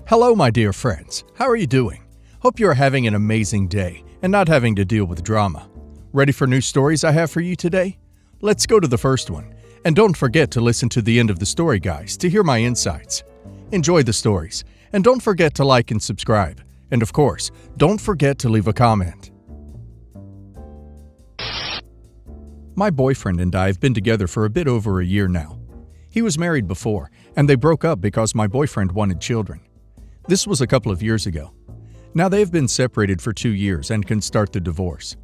Hello, my dear friends. How are you doing? Hope you are having an amazing day and not having to deal with drama. Ready for new stories I have for you today? Let's go to the first one. And don't forget to listen to the end of the story, guys, to hear my insights. Enjoy the stories. And don't forget to like and subscribe. And of course, don't forget to leave a comment. My boyfriend and I have been together for a bit over a year now. He was married before, and they broke up because my boyfriend wanted children. This was a couple of years ago. Now they have been separated for 2 years and can start the divorce.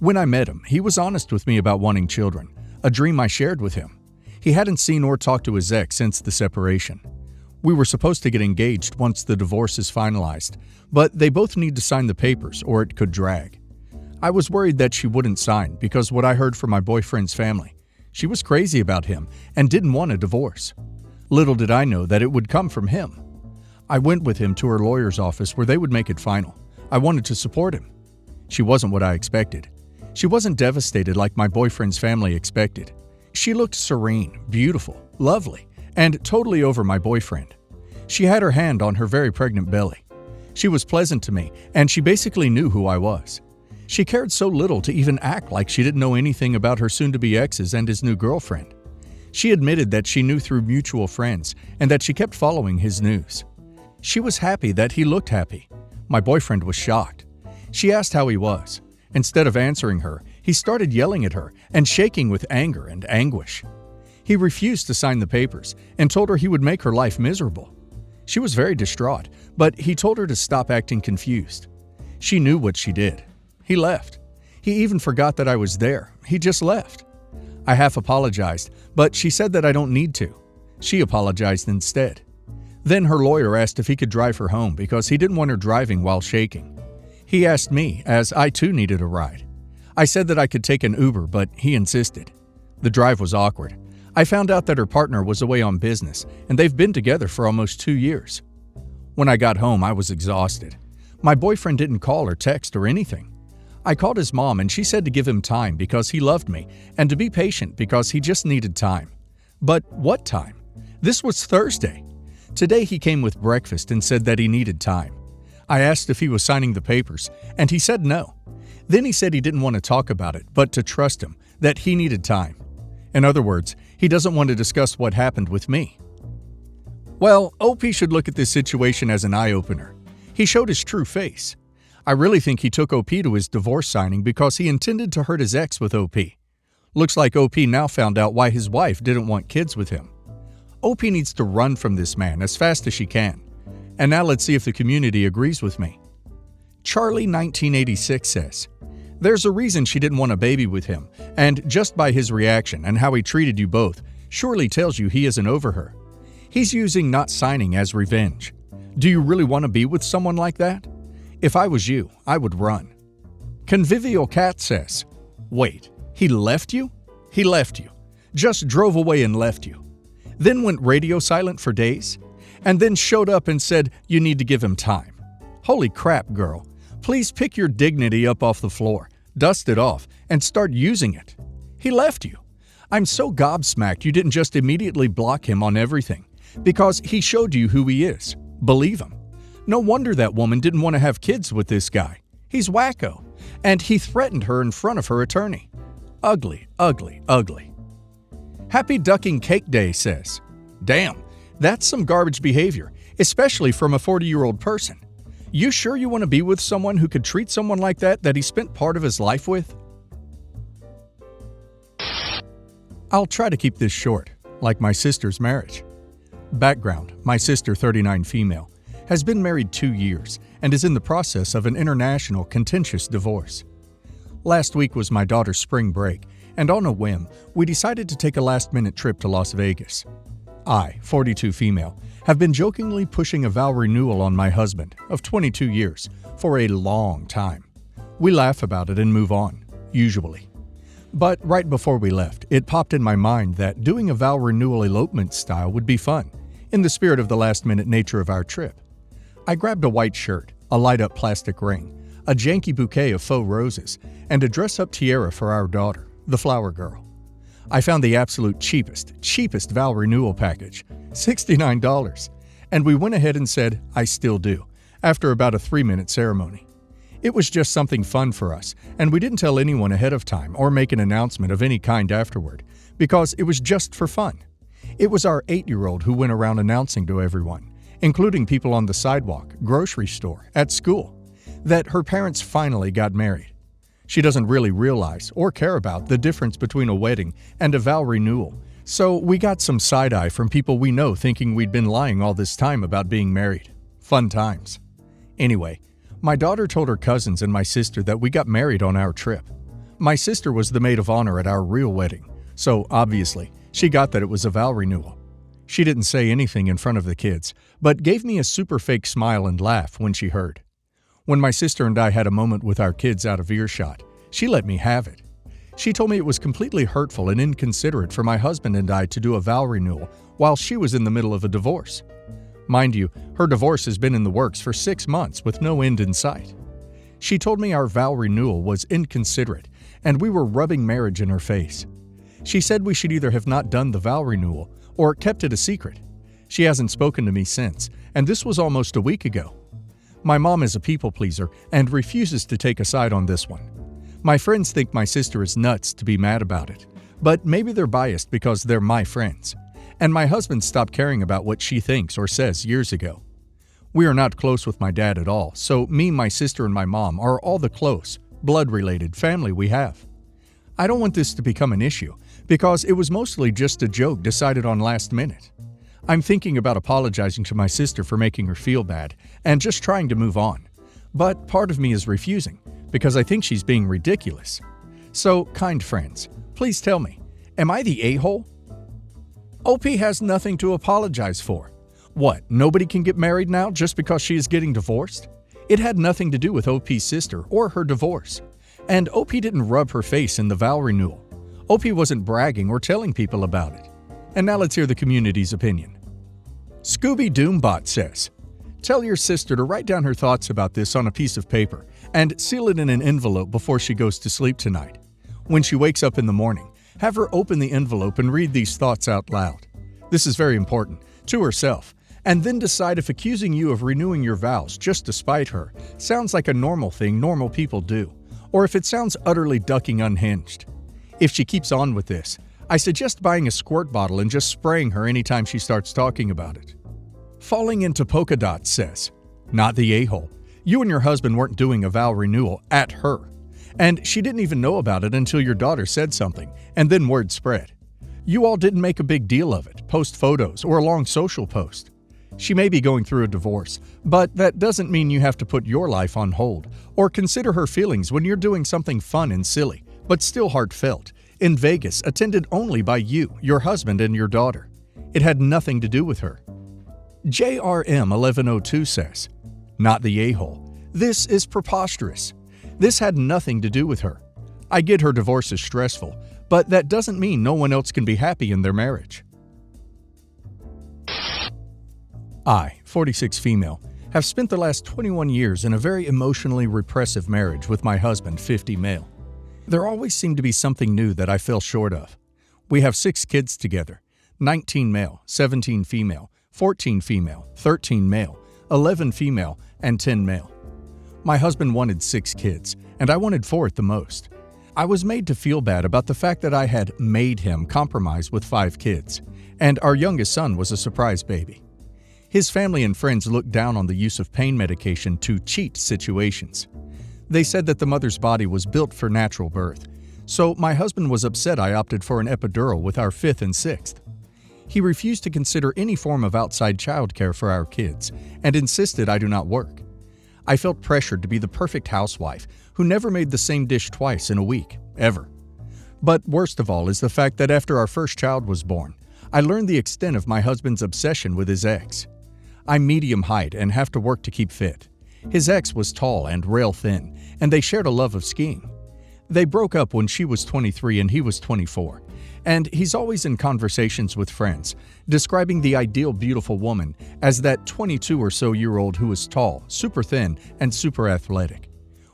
When I met him, he was honest with me about wanting children, a dream I shared with him. He hadn't seen or talked to his ex since the separation. We were supposed to get engaged once the divorce is finalized, but they both need to sign the papers or it could drag. I was worried that she wouldn't sign because what I heard from my boyfriend's family. She was crazy about him and didn't want a divorce. Little did I know that it would come from him. I went with him to her lawyer's office where they would make it final. I wanted to support him. She wasn't what I expected. She wasn't devastated like my boyfriend's family expected. She looked serene, beautiful, lovely, and totally over my boyfriend. She had her hand on her very pregnant belly. She was pleasant to me, and she basically knew who I was. She cared so little to even act like she didn't know anything about her soon-to-be exes and his new girlfriend. She admitted that she knew through mutual friends and that she kept following his news. She was happy that he looked happy. My boyfriend was shocked. She asked how he was. Instead of answering her, he started yelling at her and shaking with anger and anguish. He refused to sign the papers and told her he would make her life miserable. She was very distraught, but he told her to stop acting confused. She knew what she did. He left. He even forgot that I was there. He just left. I half apologized, but she said that I don't need to. She apologized instead. Then her lawyer asked if he could drive her home because he didn't want her driving while shaking. He asked me, as I too needed a ride. I said that I could take an Uber, but he insisted. The drive was awkward. I found out that her partner was away on business, and they've been together for almost 2 years. When I got home, I was exhausted. My boyfriend didn't call or text or anything. I called his mom, and she said to give him time because he loved me, and to be patient because he just needed time. But what time? This was Thursday. Today he came with breakfast and said that he needed time. I asked if he was signing the papers, and he said no. Then he said he didn't want to talk about it, but to trust him, that he needed time. In other words, he doesn't want to discuss what happened with me. Well, OP should look at this situation as an eye-opener. He showed his true face. I really think he took OP to his divorce signing because he intended to hurt his ex with OP. Looks like OP now found out why his wife didn't want kids with him. OP needs to run from this man as fast as she can. And now let's see if the community agrees with me. Charlie 1986 says, "There's a reason she didn't want a baby with him, and just by his reaction and how he treated you both surely tells you he isn't over her. He's using not signing as revenge. Do you really want to be with someone like that? If I was you, I would run." Convivial Cat says, "Wait, he left you? He left you. Just drove away and left you. Then went radio silent for days, and then showed up and said you need to give him time. Holy crap, girl. Please pick your dignity up off the floor, dust it off, and start using it. He left you. I'm so gobsmacked you didn't just immediately block him on everything, because he showed you who he is. Believe him. No wonder that woman didn't want to have kids with this guy. He's wacko, and he threatened her in front of her attorney. Ugly, ugly, ugly." Happy Ducking Cake Day says, "Damn, that's some garbage behavior, especially from a 40-year-old person. You sure you want to be with someone who could treat someone like that he spent part of his life with?" I'll try to keep this short, like my sister's marriage. Background: my sister, 39 female, has been married 2 years and is in the process of an international contentious divorce. Last week was my daughter's spring break, and on a whim, we decided to take a last-minute trip to Las Vegas. I, 42 female, have been jokingly pushing a vow renewal on my husband, of 22 years, for a long time. We laugh about it and move on, usually. But right before we left, it popped in my mind that doing a vow renewal elopement style would be fun, in the spirit of the last-minute nature of our trip. I grabbed a white shirt, a light-up plastic ring, a janky bouquet of faux roses, and a dress-up tiara for our daughter, the flower girl. I found the absolute cheapest vow renewal package, $69, And we went ahead and said, "I still do," after about a 3-minute ceremony. It was just something fun for us, and we didn't tell anyone ahead of time or make an announcement of any kind afterward, because it was just for fun. It was our 8-year-old who went around announcing to everyone, including people on the sidewalk, grocery store, at school, that her parents finally got married. She doesn't really realize or care about the difference between a wedding and a vow renewal, so we got some side-eye from people we know thinking we'd been lying all this time about being married. Fun times. Anyway, my daughter told her cousins and my sister that we got married on our trip. My sister was the maid of honor at our real wedding, so obviously, she got that it was a vow renewal. She didn't say anything in front of the kids, but gave me a super fake smile and laugh when she heard. When my sister and I had a moment with our kids out of earshot, she let me have it. She told me it was completely hurtful and inconsiderate for my husband and I to do a vow renewal while she was in the middle of a divorce. Mind you, her divorce has been in the works for 6 months with no end in sight. She told me our vow renewal was inconsiderate and we were rubbing marriage in her face. She said we should either have not done the vow renewal or kept it a secret. She hasn't spoken to me since, and this was almost a week ago. My mom is a people pleaser and refuses to take a side on this one. My friends think my sister is nuts to be mad about it, but maybe they're biased because they're my friends. And my husband stopped caring about what she thinks or says years ago. We are not close with my dad at all, so me, my sister, and my mom are all the close, blood-related family we have. I don't want this to become an issue, because it was mostly just a joke decided on last minute. I'm thinking about apologizing to my sister for making her feel bad, and just trying to move on. But part of me is refusing, because I think she's being ridiculous. So, kind friends, please tell me, am I the a-hole? OP has nothing to apologize for. What, nobody can get married now just because she is getting divorced? It had nothing to do with OP's sister or her divorce. And OP didn't rub her face in the vow renewal. OP wasn't bragging or telling people about it. And now let's hear the community's opinion. Scooby Doombot says, "Tell your sister to write down her thoughts about this on a piece of paper and seal it in an envelope before she goes to sleep tonight. When she wakes up in the morning, have her open the envelope and read these thoughts out loud. This is very important, to herself, and then decide if accusing you of renewing your vows just to spite her sounds like a normal thing normal people do, or if it sounds utterly ducking unhinged. If she keeps on with this, I suggest buying a squirt bottle and just spraying her anytime she starts talking about it." Falling into Polka Dots says, "Not the a-hole. You and your husband weren't doing a vow renewal at her. And she didn't even know about it until your daughter said something, and then word spread. You all didn't make a big deal of it, post photos, or a long social post. She may be going through a divorce, but that doesn't mean you have to put your life on hold, or consider her feelings when you're doing something fun and silly, but still heartfelt, in Vegas, attended only by you, your husband, and your daughter. It had nothing to do with her." JRM1102 says, "Not the a-hole. This is preposterous. This had nothing to do with her. I get her divorce is stressful, but that doesn't mean no one else can be happy in their marriage." I, 46 female, have spent the last 21 years in a very emotionally repressive marriage with my husband, 50 male. There always seemed to be something new that I fell short of. We have 6 kids together, 19 male, 17 female, 14 female, 13 male, 11 female, and 10 male. My husband wanted 6 kids, and I wanted 4 at the most. I was made to feel bad about the fact that I had made him compromise with 5 kids, and our youngest son was a surprise baby. His family and friends looked down on the use of pain medication to cheat situations. They said that the mother's body was built for natural birth, so my husband was upset I opted for an epidural with our 5th and 6th. He refused to consider any form of outside childcare for our kids and insisted I do not work. I felt pressured to be the perfect housewife who never made the same dish twice in a week, ever. But worst of all is the fact that after our first child was born, I learned the extent of my husband's obsession with his ex. I'm medium height and have to work to keep fit. His ex was tall and rail thin, and they shared a love of skiing. They broke up when she was 23 and he was 24, and he's always in conversations with friends, describing the ideal beautiful woman as that 22 or so year old who is tall, super thin, and super athletic.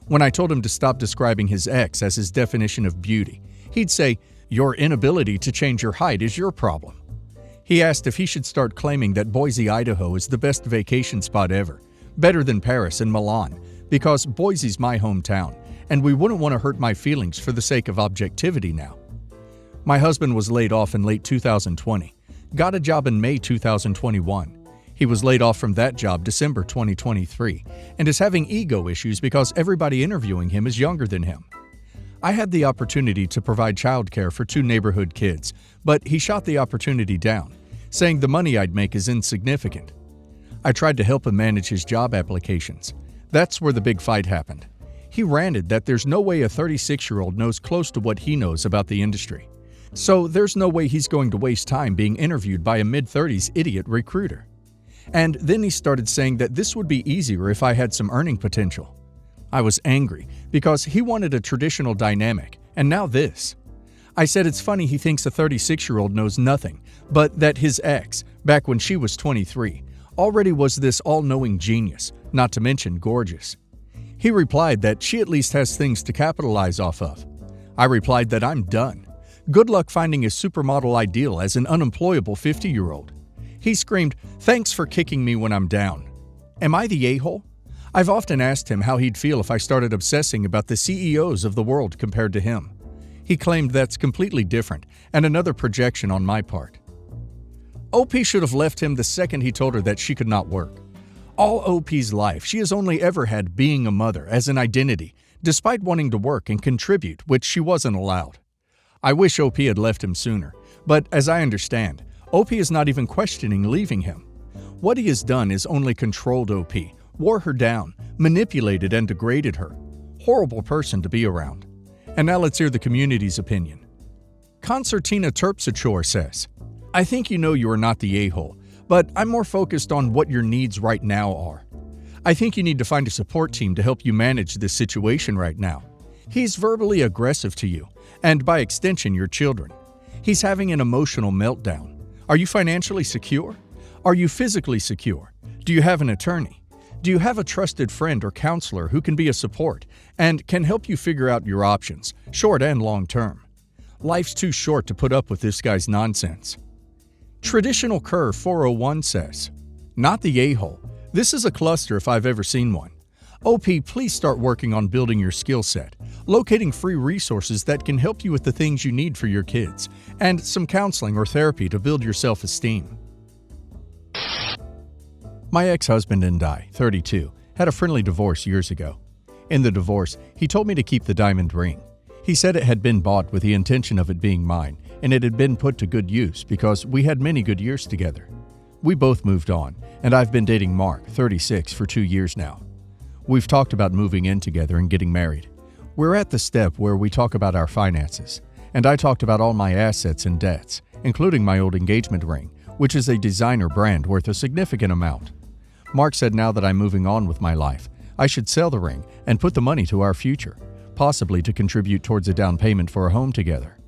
When I told him to stop describing his ex as his definition of beauty, he'd say, "Your inability to change your height is your problem." He asked if he should start claiming that Boise, Idaho is the best vacation spot ever, better than Paris and Milan, because Boise's my hometown, and we wouldn't want to hurt my feelings for the sake of objectivity now. My husband was laid off in late 2020, got a job in May 2021. He was laid off from that job December 2023, and is having ego issues because everybody interviewing him is younger than him. I had the opportunity to provide childcare for 2 neighborhood kids, but he shot the opportunity down, saying the money I'd make is insignificant. I tried to help him manage his job applications. That's where the big fight happened. He ranted that there's no way a 36-year-old knows close to what he knows about the industry. So there's no way he's going to waste time being interviewed by a mid-30s idiot recruiter. And then he started saying that this would be easier if I had some earning potential. I was angry because he wanted a traditional dynamic, and now this. I said it's funny he thinks a 36-year-old knows nothing, but that his ex, back when she was 23, already was this all-knowing genius, not to mention gorgeous. He replied that she at least has things to capitalize off of. I replied that I'm done. Good luck finding a supermodel ideal as an unemployable 50-year-old. He screamed, "Thanks for kicking me when I'm down." Am I the a-hole? I've often asked him how he'd feel if I started obsessing about the CEOs of the world compared to him. He claimed that's completely different, and another projection on my part. OP should have left him the second he told her that she could not work. All OP's life, she has only ever had being a mother as an identity, despite wanting to work and contribute, which she wasn't allowed. I wish OP had left him sooner, but as I understand, OP is not even questioning leaving him. What he has done is only controlled OP, wore her down, manipulated and degraded her. Horrible person to be around. And now let's hear the community's opinion. Concertina Terpsichore says, I think you know you are not the a-hole, but I'm more focused on what your needs right now are. I think you need to find a support team to help you manage this situation right now. He's verbally aggressive to you, and by extension your children. He's having an emotional meltdown. Are you financially secure? Are you physically secure? Do you have an attorney? Do you have a trusted friend or counselor who can be a support and can help you figure out your options, short and long term? Life's too short to put up with this guy's nonsense. Traditional Cur 401 says, not the a-hole. This is a cluster if I've ever seen one. OP, please start working on building your skill set, locating free resources that can help you with the things you need for your kids, and some counseling or therapy to build your self-esteem. My ex-husband and I, 32, had a friendly divorce years ago. In the divorce, he told me to keep the diamond ring. He said it had been bought with the intention of it being mine, and it had been put to good use because we had many good years together. We both moved on, and I've been dating Mark, 36, for 2 years now. We've talked about moving in together and getting married. We're at the step where we talk about our finances, and I talked about all my assets and debts, including my old engagement ring, which is a designer brand worth a significant amount. Mark said now that I'm moving on with my life, I should sell the ring and put the money to our future, possibly to contribute towards a down payment for a home together.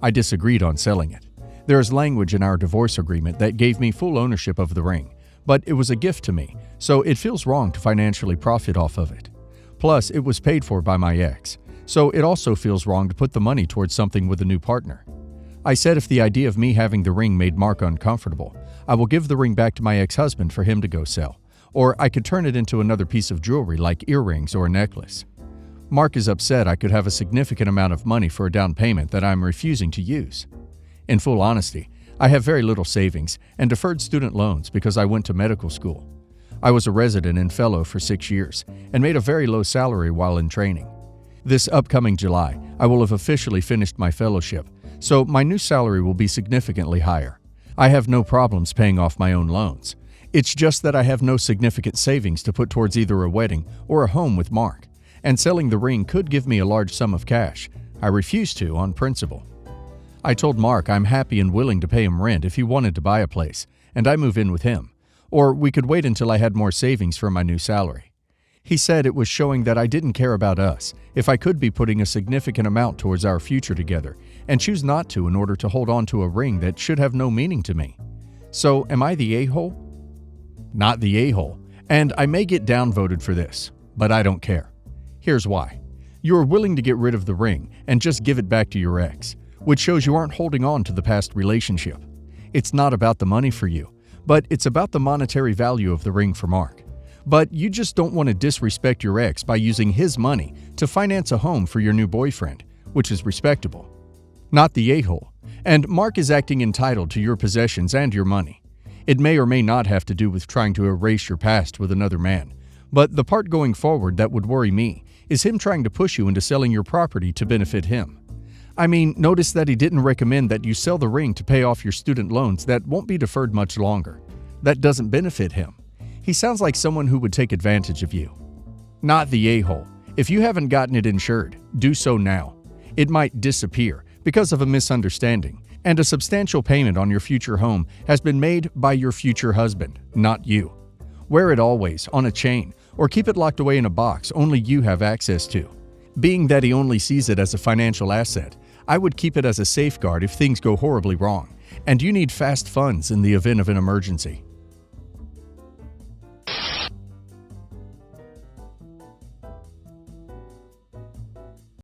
I disagreed on selling it. There is language in our divorce agreement that gave me full ownership of the ring, but it was a gift to me, so it feels wrong to financially profit off of it. Plus, it was paid for by my ex, so it also feels wrong to put the money towards something with a new partner. I said if the idea of me having the ring made Mark uncomfortable, I will give the ring back to my ex-husband for him to go sell, or I could turn it into another piece of jewelry like earrings or a necklace. Mark is upset I could have a significant amount of money for a down payment that I'm refusing to use. In full honesty, I have very little savings and deferred student loans because I went to medical school. I was a resident and fellow for 6 years and made a very low salary while in training. This upcoming July, I will have officially finished my fellowship, so my new salary will be significantly higher. I have no problems paying off my own loans. It's just that I have no significant savings to put towards either a wedding or a home with Mark, and selling the ring could give me a large sum of cash. I refuse to on principle. I told Mark I'm happy and willing to pay him rent if he wanted to buy a place, and I move in with him, or we could wait until I had more savings for my new salary. He said it was showing that I didn't care about us if I could be putting a significant amount towards our future together and choose not to in order to hold on to a ring that should have no meaning to me. So am I the a-hole? Not the a-hole, and I may get downvoted for this, but I don't care. Here's why. You are willing to get rid of the ring and just give it back to your ex, which shows you aren't holding on to the past relationship. It's not about the money for you, but it's about the monetary value of the ring for Mark. But you just don't want to disrespect your ex by using his money to finance a home for your new boyfriend, which is respectable. Not the a-hole. And Mark is acting entitled to your possessions and your money. It may or may not have to do with trying to erase your past with another man, but the part going forward that would worry me is him trying to push you into selling your property to benefit him. I mean, notice that he didn't recommend that you sell the ring to pay off your student loans that won't be deferred much longer. That doesn't benefit him. He sounds like someone who would take advantage of you. Not the a-hole. If you haven't gotten it insured, do so now. It might disappear because of a misunderstanding, and a substantial payment on your future home has been made by your future husband, not you. Wear it always, on a chain, or keep it locked away in a box only you have access to. Being that he only sees it as a financial asset, I would keep it as a safeguard if things go horribly wrong, and you need fast funds in the event of an emergency.